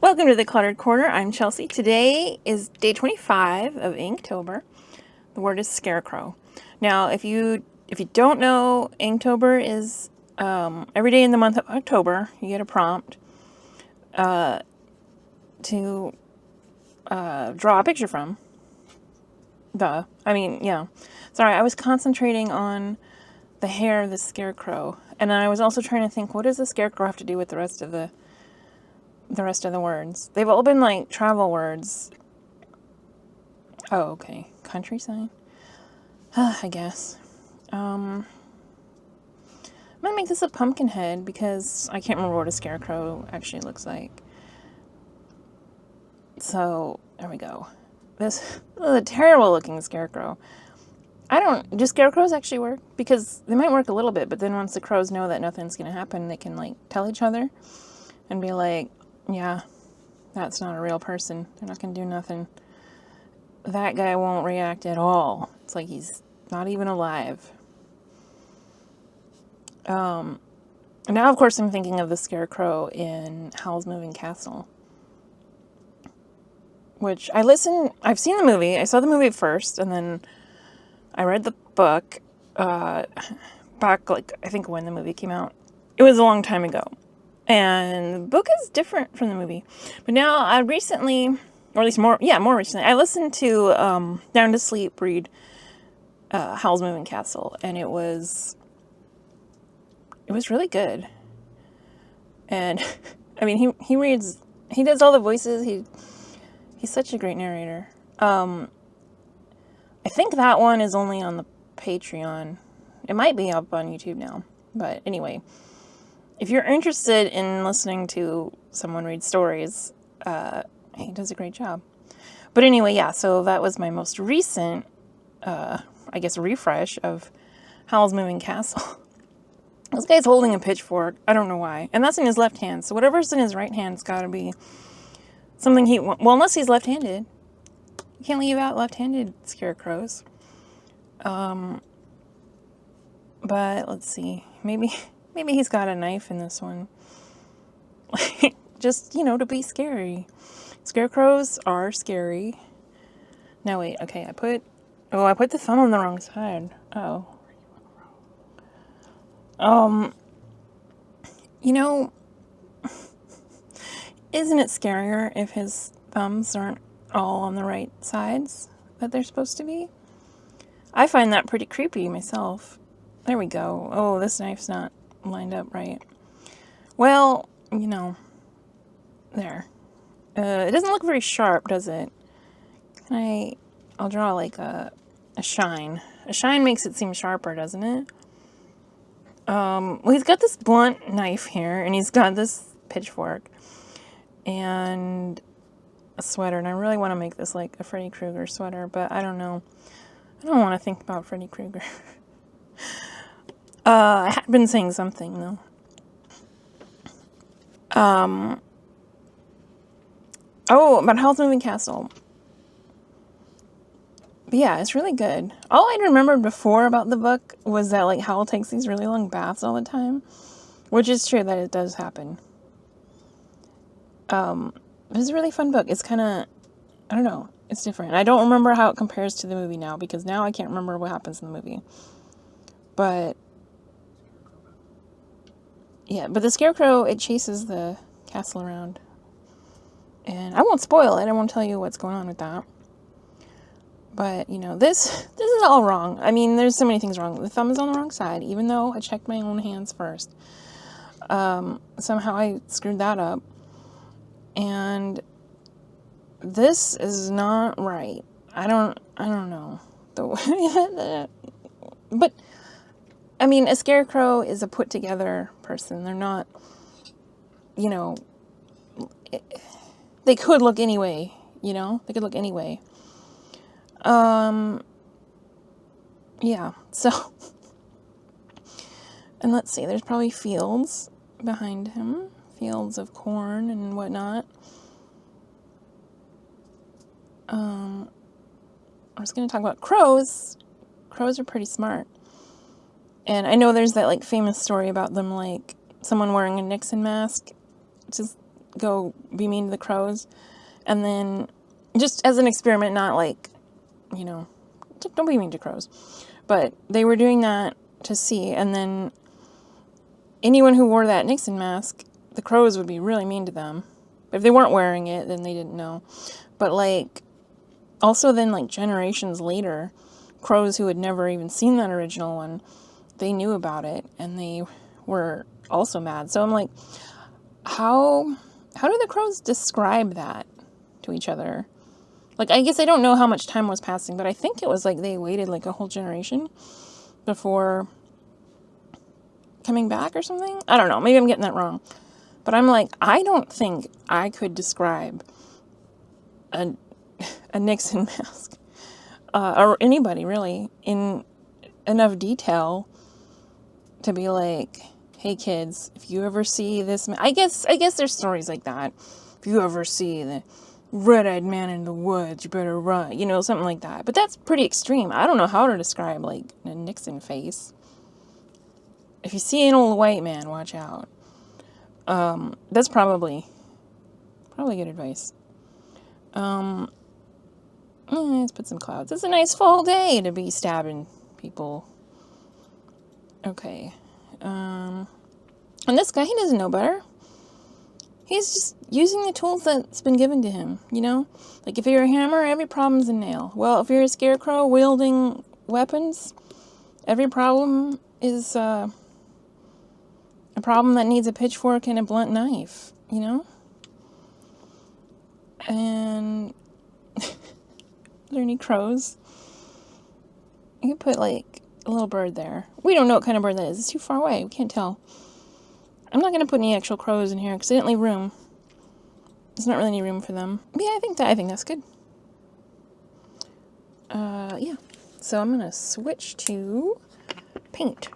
Welcome to the Cluttered Corner. I'm Chelsea. Today is day 25 of Inktober. The word is scarecrow. Now, if you don't know, Inktober is every day in the month of October. You get a prompt to draw a picture from. Sorry, I was concentrating on the hair of the scarecrow, and I was also trying to think, what does the scarecrow have to do with the rest of the words? They've all been like travel words. Oh, okay. Countryside? I guess. I'm gonna make this a pumpkin head because I can't remember what a scarecrow actually looks like. So, there we go. This is a terrible looking scarecrow. Do scarecrows actually work? Because they might work a little bit, but then once the crows know that nothing's gonna happen, they can like tell each other and be like, yeah, that's not a real person. They're not gonna do nothing. That guy won't react at all. It's like he's not even alive. Now, of course, I'm thinking of the scarecrow in Howl's Moving Castle, which I've seen the movie. I saw the movie first, and then I read the book back, like, I think when the movie came out. It was a long time ago. And the book is different from the movie. But now, I recently, or at least more recently, I listened to Down to Sleep read Howl's Moving Castle, and it was really good. And I mean, he does all the voices. He's such a great narrator. I think that one is only on the Patreon. It might be up on YouTube now. But anyway, if you're interested in listening to someone read stories, he does a great job. But anyway, yeah, so that was my most recent, refresh of Howl's Moving Castle. This guy's holding a pitchfork. I don't know why. And that's in his left hand. So whatever's in his right hand's got to be something well, unless he's left-handed. You can't leave out left-handed scarecrows. But let's see. Maybe he's got a knife in this one. Just, to be scary. Scarecrows are scary. Now wait, okay, I put the thumb on the wrong side. Oh. Isn't it scarier if his thumbs aren't all on the right sides that they're supposed to be? I find that pretty creepy myself. There we go. Oh, this knife's not lined up right. Well, there. It doesn't look very sharp, does it? I'll draw like a shine. A shine makes it seem sharper, doesn't it? Well, he's got this blunt knife here, and he's got this pitchfork, and a sweater, and I really want to make this like a Freddy Krueger sweater, but I don't know. I don't want to think about Freddy Krueger. I had been saying something, though. About Howl's Moving Castle. But yeah, it's really good. All I remembered before about the book was that, like, Howl takes these really long baths all the time. Which is true that it does happen. It's a really fun book. It's kind of, I don't know, it's different. I don't remember how it compares to the movie now, because now I can't remember what happens in the movie. But, yeah, but the scarecrow, it chases the castle around. And I won't spoil it. I won't tell you what's going on with that. But, this is all wrong. I mean, there's so many things wrong. The thumb is on the wrong side, even though I checked my own hands first. Somehow I screwed that up. And this is not right. I don't know. But, I mean, a scarecrow is a put-together person. They're not, they could look anyway, They could look anyway. Yeah, so, and let's see, there's probably fields behind him, fields of corn and whatnot. I was going to talk about crows. Crows are pretty smart. And I know there's that, like, famous story about them, like, someone wearing a Nixon mask, which is go be mean to the crows. And then, just as an experiment, not like, you know, don't be mean to crows. But they were doing that to see, and then anyone who wore that Nixon mask, the crows would be really mean to them. If they weren't wearing it, then they didn't know. But, like, also then, like, generations later, crows who had never even seen that original one, they knew about it, and they were also mad. So I'm like, how do the crows describe that to each other? Like, I guess I don't know how much time was passing, but I think it was like they waited like a whole generation before coming back or something. I don't know. Maybe I'm getting that wrong. But I'm like, I don't think I could describe a Nixon mask, or anybody really, in enough detail to be like, hey kids, if you ever see this, I guess there's stories like that. If you ever see the red-eyed man in the woods, you better run, you know, something like that. But that's pretty extreme. I don't know how to describe, like, a Nixon face. If you see an old white man, watch out. That's probably good advice. Let's put some clouds. It's a nice fall day to be stabbing people. Okay. And this guy, he doesn't know better. He's just using the tools that's been given to him, you know? Like, if you're a hammer, every problem's a nail. Well, if you're a scarecrow wielding weapons, every problem is a problem that needs a pitchfork and a blunt knife, you know? And are there any crows? You could put, like, a little bird there. We don't know what kind of bird that is. It's too far away. We can't tell. I'm not going to put any actual crows in here because I didn't leave room. There's not really any room for them. But yeah, I think that's good. Yeah. So I'm going to switch to paint.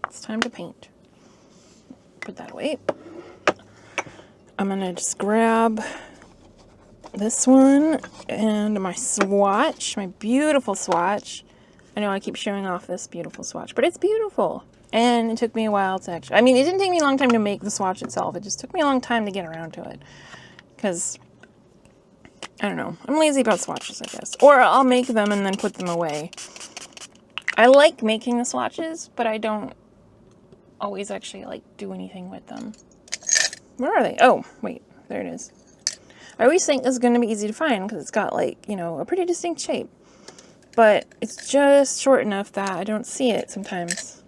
It's time to paint. Put that away. I'm going to just grab this one and my swatch, my beautiful swatch. I know I keep showing off this beautiful swatch, but it's beautiful. And it took me a while to actually, I mean, it didn't take me a long time to make the swatch itself. It just took me a long time to get around to it. Because, I don't know, I'm lazy about swatches, I guess. Or I'll make them and then put them away. I like making the swatches, but I don't always actually, like, do anything with them. Where are they? Oh, wait, there it is. I always think this is going to be easy to find because it's got, like, you know, a pretty distinct shape. But it's just short enough that I don't see it sometimes.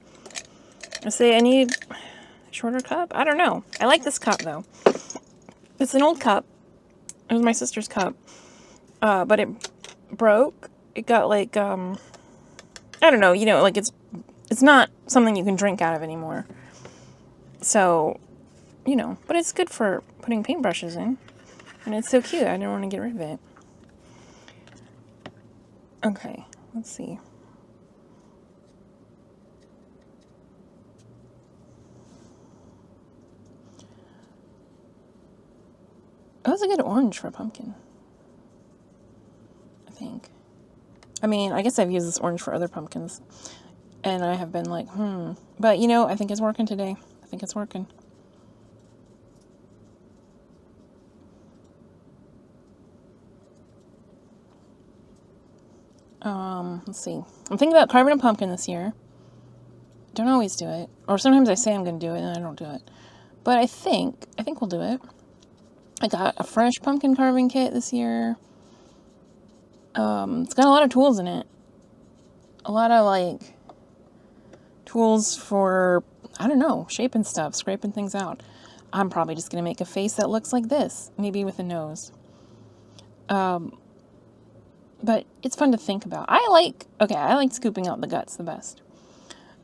I say I need a shorter cup? I don't know. I like this cup, though. It's an old cup. It was my sister's cup. But it broke. It got, like, I don't know, you know, like, it's not something you can drink out of anymore. So, you know, but it's good for putting paintbrushes in. And it's so cute. I didn't want to get rid of it. Okay, let's see. Oh, that's a good orange for a pumpkin. I think. I mean, I guess I've used this orange for other pumpkins. And I have been like, But, you know, I think it's working today. I think it's working. Let's see. I'm thinking about carving a pumpkin this year. Don't always do it. Or sometimes I say I'm going to do it and I don't do it. But I think we'll do it. I got a fresh pumpkin carving kit this year. It's got a lot of tools in it. A lot of, like, tools for, I don't know, shaping stuff, scraping things out. I'm probably just going to make a face that looks like this. Maybe with a nose. But it's fun to think about. I like scooping out the guts the best.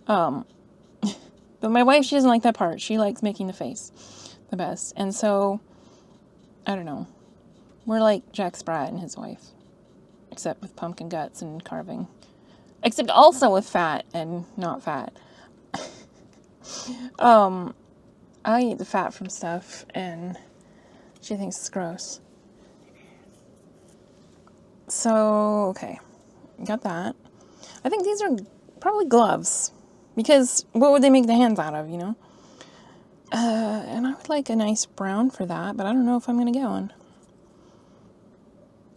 But my wife, she doesn't like that part. She likes making the face the best. And so, I don't know. We're like Jack Sprat and his wife. Except with pumpkin guts and carving. Except also with fat and not fat. I eat the fat from stuff and she thinks it's gross. So, okay. Got that. I think these are probably gloves. Because what would they make the hands out of, you know? And I would like a nice brown for that, but I don't know if I'm going to get one.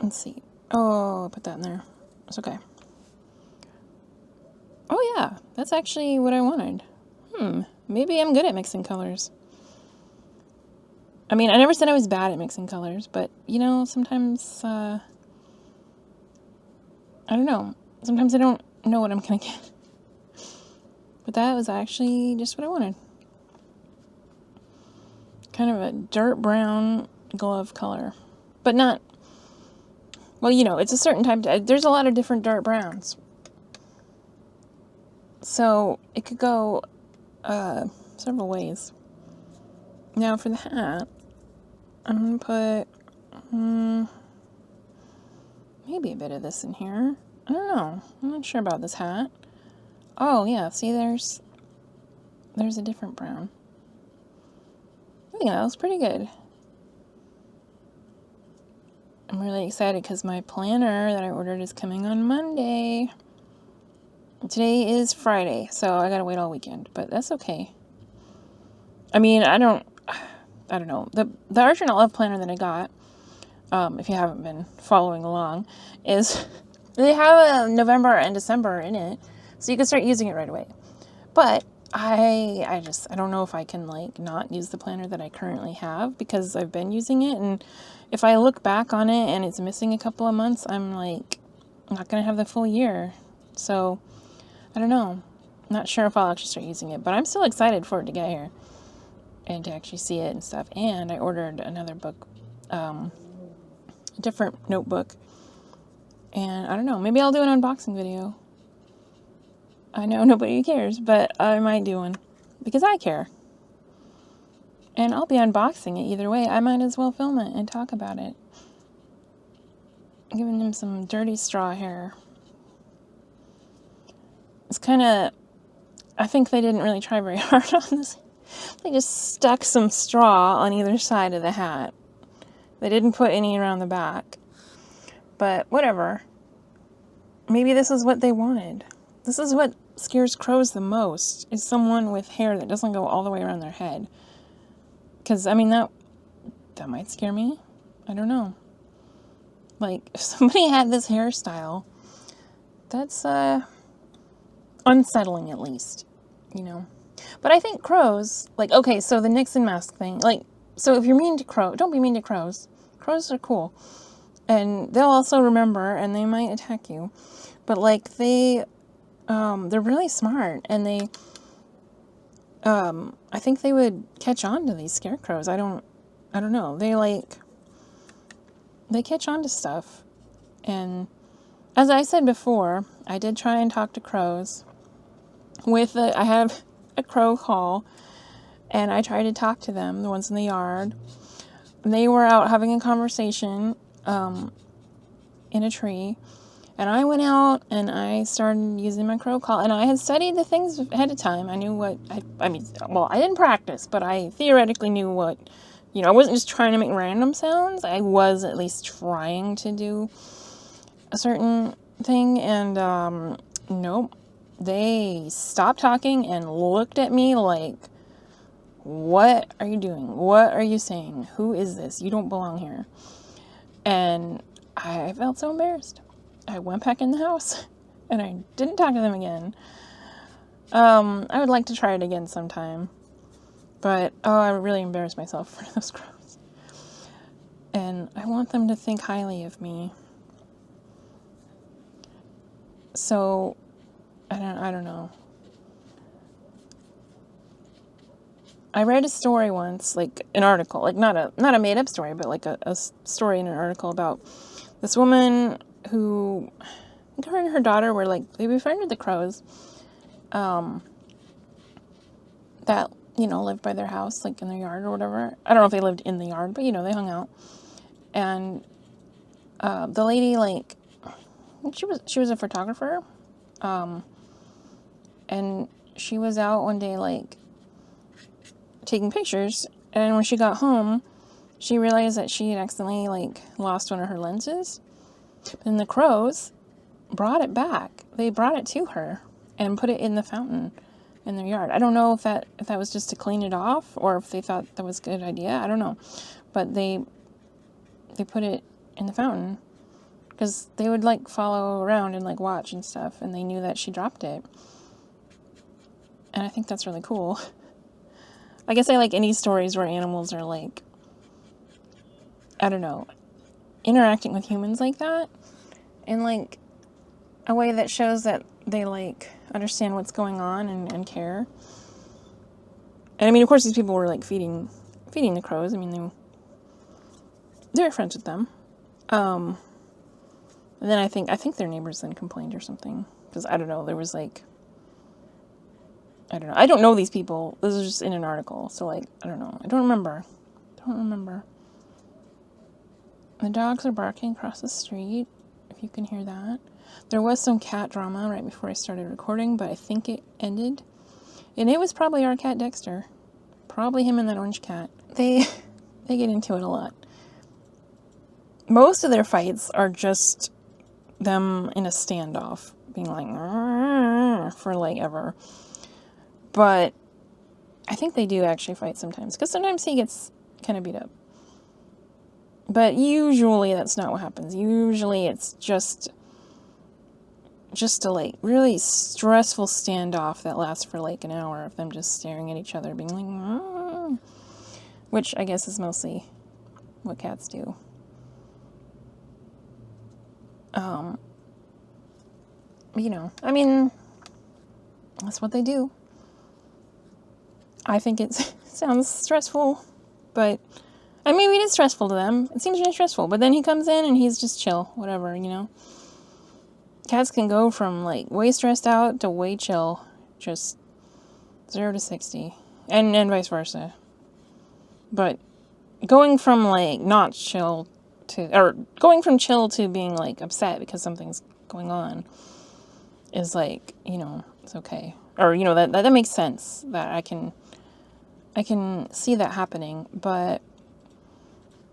Let's see. Oh, I put that in there. It's okay. Oh yeah, that's actually what I wanted. Maybe I'm good at mixing colors. I mean, I never said I was bad at mixing colors, but, you know, sometimes, I don't know. Sometimes I don't know what I'm going to get. But that was actually just what I wanted. Kind of a dirt brown glove color. But not, well, you know, it's a certain type. There's a lot of different dark browns. So it could go several ways. Now for the hat, I'm going to put maybe a bit of this in here. I don't know. I'm not sure about this hat. Oh, yeah. See, there's a different brown. I think that was pretty good. I'm really excited because my planner that I ordered is coming on Monday. Today is Friday, so I gotta wait all weekend, but that's okay. I mean, I don't know. The Archer Not Love planner that I got, if you haven't been following along, is they have a November and December in it, so you can start using it right away. But I don't know if I can, like, not use the planner that I currently have because I've been using it, and if I look back on it and it's missing a couple of months, I'm, like, not going to have the full year. So, I don't know. Not sure if I'll actually start using it, but I'm still excited for it to get here and to actually see it and stuff. And I ordered another book, a different notebook, and I don't know, maybe I'll do an unboxing video. I know nobody cares, but I might do one because I care. And I'll be unboxing it either way. I might as well film it and talk about it. Giving him some dirty straw hair. It's kind of, I think they didn't really try very hard on this. They just stuck some straw on either side of the hat. They didn't put any around the back. But whatever. Maybe this is what they wanted. This is what scares crows the most, is someone with hair that doesn't go all the way around their head. Because, I mean, that might scare me. I don't know. Like, if somebody had this hairstyle, that's, unsettling at least, you know. But I think crows, like, okay, so the Nixon mask thing, like, so if you're mean to crows, don't be mean to crows. Crows are cool. And they'll also remember, and they might attack you. But, like, they're really smart, and I think they would catch on to these scarecrows. I don't know. They catch on to stuff. And as I said before, I did try and talk to crows. I have a crow call, and I tried to talk to them, the ones in the yard. And they were out having a conversation, in a tree. And I went out and I started using my crow call, and I had studied the things ahead of time. I knew what, I didn't practice, but I theoretically knew what, you know, I wasn't just trying to make random sounds. I was at least trying to do a certain thing, and, nope. They stopped talking and looked at me like, what are you doing? What are you saying? Who is this? You don't belong here. And I felt so embarrassed. I went back in the house, and I didn't talk to them again. I would like to try it again sometime, but, I really embarrassed myself for those crows. And I want them to think highly of me. So, I don't know. I read a story once, like an article, like not a made up story, but like a story in an article about this woman who, I think her and her daughter were like, they befriended the crows, that, you know, lived by their house, like in their yard or whatever. I don't know if they lived in the yard, but, you know, they hung out. And, the lady, like, she was a photographer, and she was out one day, like, taking pictures, and when she got home, she realized that she had accidentally, like, lost one of her lenses. And the crows brought it back. They brought it to her and put it in the fountain in their yard. I don't know if that was just to clean it off or if they thought that was a good idea. I don't know. But they put it in the fountain because they would like follow around and like watch and stuff, and they knew that she dropped it. And I think that's really cool. I guess I like any stories where animals are like, I don't know, interacting with humans like that in like a way that shows that they like understand what's going on and care. And I mean, of course, these people were like feeding the crows. I mean, they were friends with them. And then I think their neighbors then complained or something, because I don't know, there was like, I don't know. I don't know these people. This is just in an article. So, like, I don't know. I don't remember. The dogs are barking across the street, if you can hear that. There was some cat drama right before I started recording, but I think it ended. And it was probably our cat Dexter. Probably him and that orange cat. They get into it a lot. Most of their fights are just them in a standoff, being like, for like ever. But I think they do actually fight sometimes, because sometimes he gets kind of beat up. But usually that's not what happens. Usually it's just a like really stressful standoff that lasts for like an hour of them just staring at each other, being like, which I guess is mostly what cats do. You know, I mean, that's what they do. I think it sounds stressful, but I mean, it is stressful to them. It seems really stressful, but then he comes in and he's just chill, whatever, you know. Cats can go from like way stressed out to way chill, just 0 to 60, and vice versa. But going from like not chill to, or going from chill to being like upset because something's going on is like, you know, it's okay. Or, you know, that makes sense, that I can see that happening. But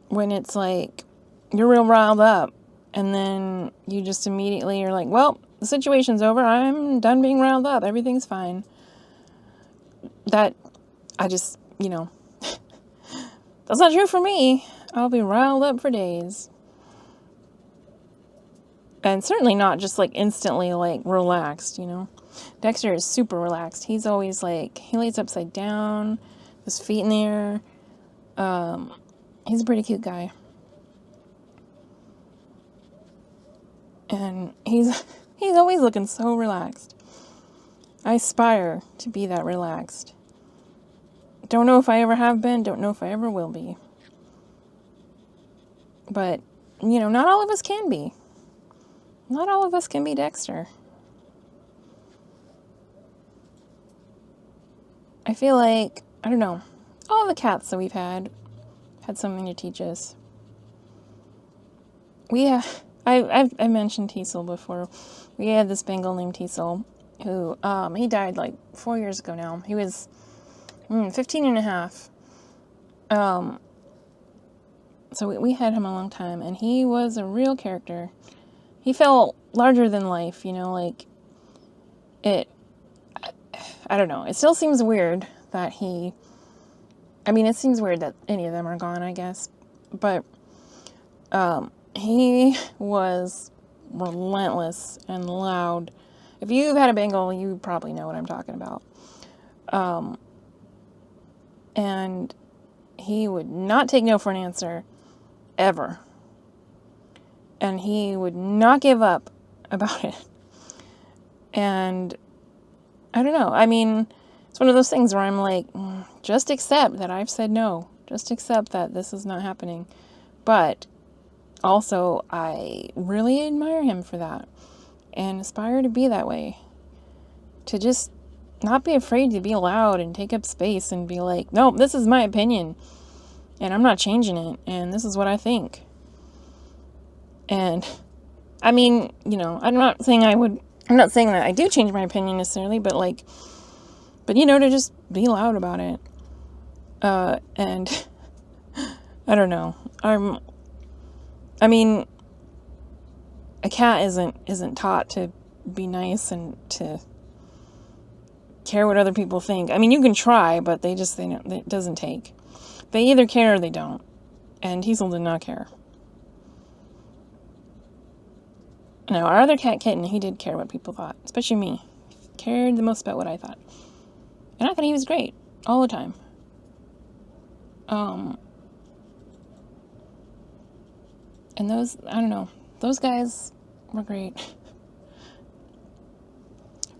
when it's like you're real riled up and then you just immediately are like, well, the situation's over, I'm done being riled up, everything's fine. That, I just, you know, that's not true for me. I'll be riled up for days. And certainly not just like instantly like relaxed, you know. Dexter is super relaxed. He's always like, he lays upside down, his feet in the air. He's a pretty cute guy. And he's always looking so relaxed. I aspire to be that relaxed. Don't know if I ever have been, don't know if I ever will be. But, you know, not all of us can be. Not all of us can be Dexter. I feel like, I don't know, all the cats that we've had something to teach us. I've mentioned Teasel before. We had this Bengal named Teasel who, he died like 4 years ago now. He was 15 and a half. So we had him a long time, and he was a real character. He felt larger than life, you know, like, I don't know, it still seems weird that it seems weird that any of them are gone, I guess, but, he was relentless and loud. If you've had a Bengal, you probably know what I'm talking about. And he would not take no for an answer, ever. And he would not give up about it. And I don't know. I mean, it's one of those things where I'm like, just accept that I've said no. Just accept that this is not happening. But also, I really admire him for that and aspire to be that way. To just not be afraid to be loud and take up space and be like, no, this is my opinion and I'm not changing it and this is what I think. And I mean, you know, I'm not saying that I do change my opinion necessarily, but you know, to just be loud about it. And I don't know. I mean, a cat isn't taught to be nice and to care what other people think. I mean, you can try, but they don't, it doesn't take. They either care or they don't. And Teasel did not care. No, our other cat, Kitten, he did care what people thought. Especially me. He cared the most about what I thought. And I thought he was great. All the time. And those, I don't know. Those guys were great.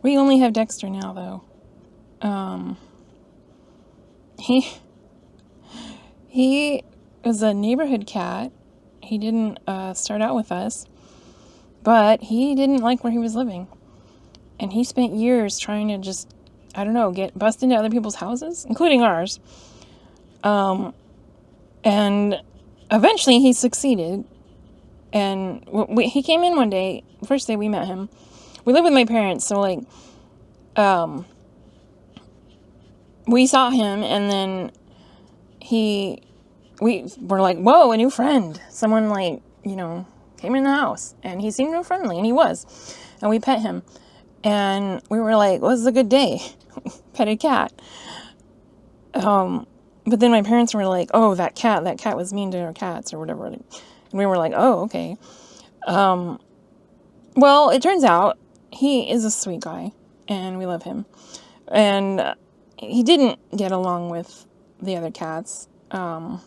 We only have Dexter now, though. He was a neighborhood cat. He didn't start out with us, but he didn't like where he was living. And he spent years trying to just, I don't know, bust into other people's houses, including ours. And eventually he succeeded. And he came in one day, the first day we met him. We live with my parents, so like, we saw him, and then we were like, whoa, a new friend. Someone like, came in the house, and he seemed real friendly, and he was. And we pet him, and we were like, well, this is a good day. Pet a cat. But then my parents were like, oh, that cat was mean to our cats, or whatever. And we were like, oh, okay. Well, it turns out he is a sweet guy, and we love him. And he didn't get along with the other cats. But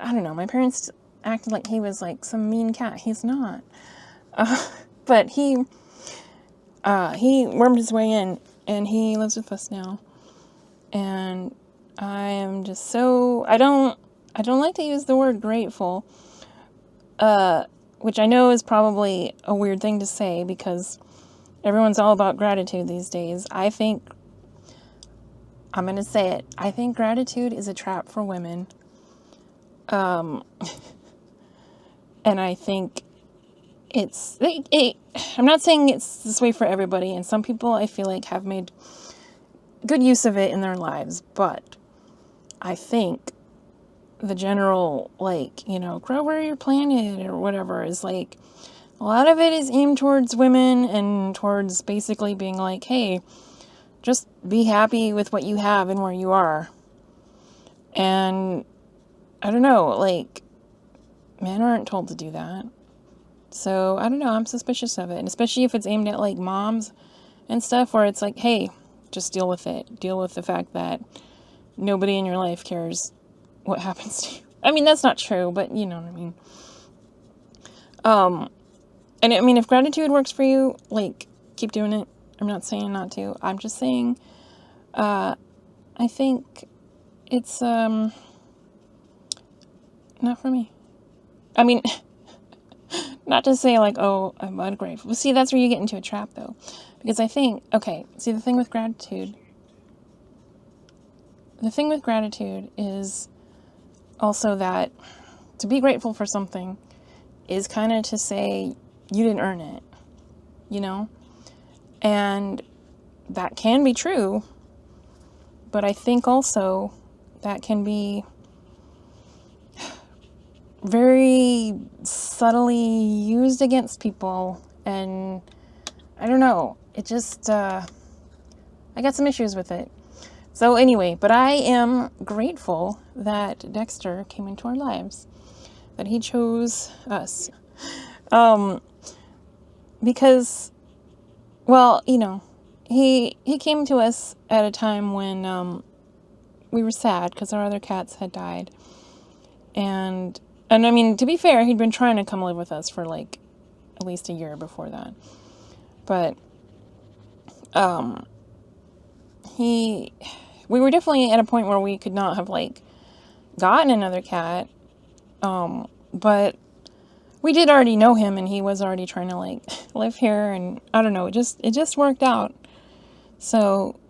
I don't know, my parents acted like he was like some mean cat. He's not. But he wormed his way in, and he lives with us now. And I am just so, I don't like to use the word grateful, which I know is probably a weird thing to say because everyone's all about gratitude these days. I'm going to say it. I think gratitude is a trap for women. And I think I'm not saying it's this way for everybody, and some people I feel like have made good use of it in their lives, but I think the general, grow where you're planted or whatever is like, a lot of it is aimed towards women and towards basically being like, hey, just be happy with what you have and where you are. And I don't know, men aren't told to do that. So, I don't know, I'm suspicious of it. And especially if it's aimed at, moms and stuff, where it's like, hey, just deal with it. Deal with the fact that nobody in your life cares what happens to you. I mean, that's not true, but you know what I mean. And I mean, if gratitude works for you, keep doing it. I'm not saying not to. I'm just saying, I think it's, not for me. I mean, not to say oh, I'm ungrateful. See, that's where you get into a trap though. Because I think, the thing with gratitude is also that to be grateful for something is kind of to say you didn't earn it, And that can be true, but I think also that can be very subtly used against people, and I don't know, it just, I got some issues with it. So anyway, but I am grateful that Dexter came into our lives, that he chose us, because, well, he came to us at a time when, we were sad because our other cats had died, and I mean, to be fair, he'd been trying to come live with us for at least a year before that. But we were definitely at a point where we could not have gotten another cat. But we did already know him, and he was already trying to live here, and I don't know, it just worked out. So,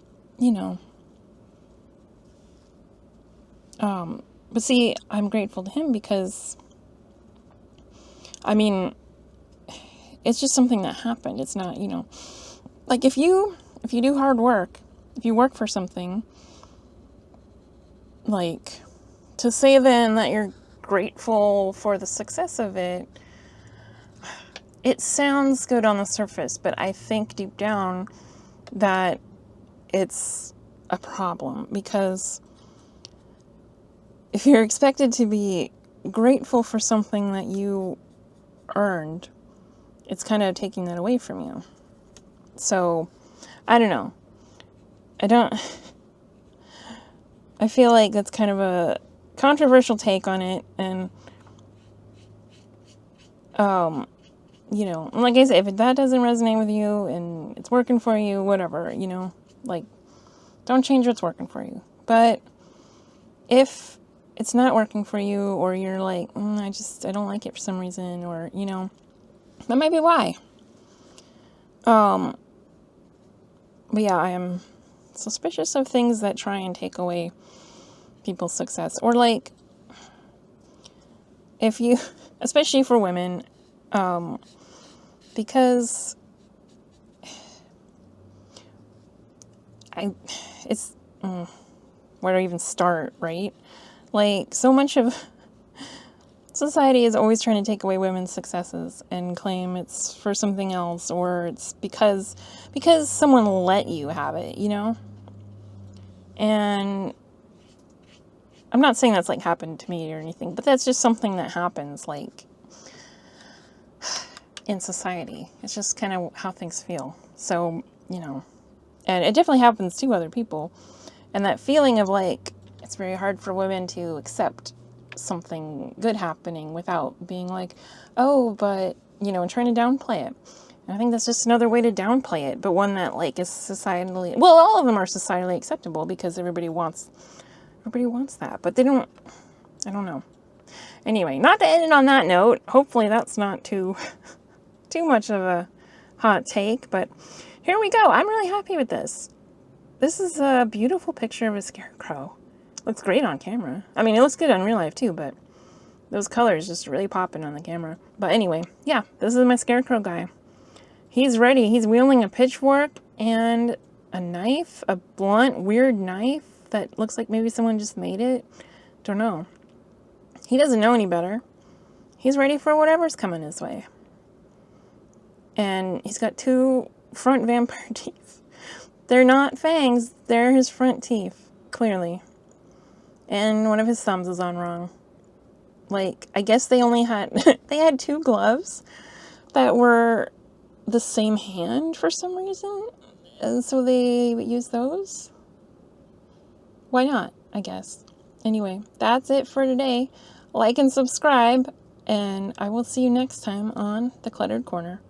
but see, I'm grateful to him because, I mean, it's just something that happened. It's not, if you do hard work, if you work for something, to say then that you're grateful for the success of it, it sounds good on the surface, but I think deep down that it's a problem, because if you're expected to be grateful for something that you earned, it's kind of taking that away from you. So, I don't know. I feel like that's kind of a controversial take on it, and, you know, like I said, if that doesn't resonate with you and it's working for you, whatever, you know, like, don't change what's working for you. But if it's not working for you, or you're like, I don't like it for some reason, or, you know, that might be why. But yeah, I am suspicious of things that try and take away people's success. Or like, if you, especially for women, because where do I even start, right? Like, so much of society is always trying to take away women's successes and claim it's for something else, or it's because someone let you have it, you know? And I'm not saying that's like happened to me or anything, but that's just something that happens, like, in society. It's just kind of how things feel. So, you know, and it definitely happens to other people. And that feeling of like, it's very hard for women to accept something good happening without being like, oh, but, you know, and trying to downplay it. And I think that's just another way to downplay it, but one that like is societally, well, all of them are societally acceptable because everybody wants that, but they don't, I don't know. Anyway, not to end it on that note, hopefully that's not too much of a hot take, but here we go. I'm really happy with this. This is a beautiful picture of a scarecrow. Looks great on camera. I mean, it looks good on real life too, but those colors just really popping on the camera. But anyway, yeah, this is my scarecrow guy. He's ready. He's wielding a pitchfork and a knife, a blunt, weird knife that looks like maybe someone just made it. Don't know. He doesn't know any better. He's ready for whatever's coming his way. And he's got 2 front vampire teeth. They're not fangs, they're his front teeth, clearly. And one of his thumbs is on wrong. Like, I guess they only had, they had 2 gloves that were the same hand for some reason. And so they used those. Why not, I guess. Anyway, that's it for today. Like and subscribe, and I will see you next time on the Cluttered Corner.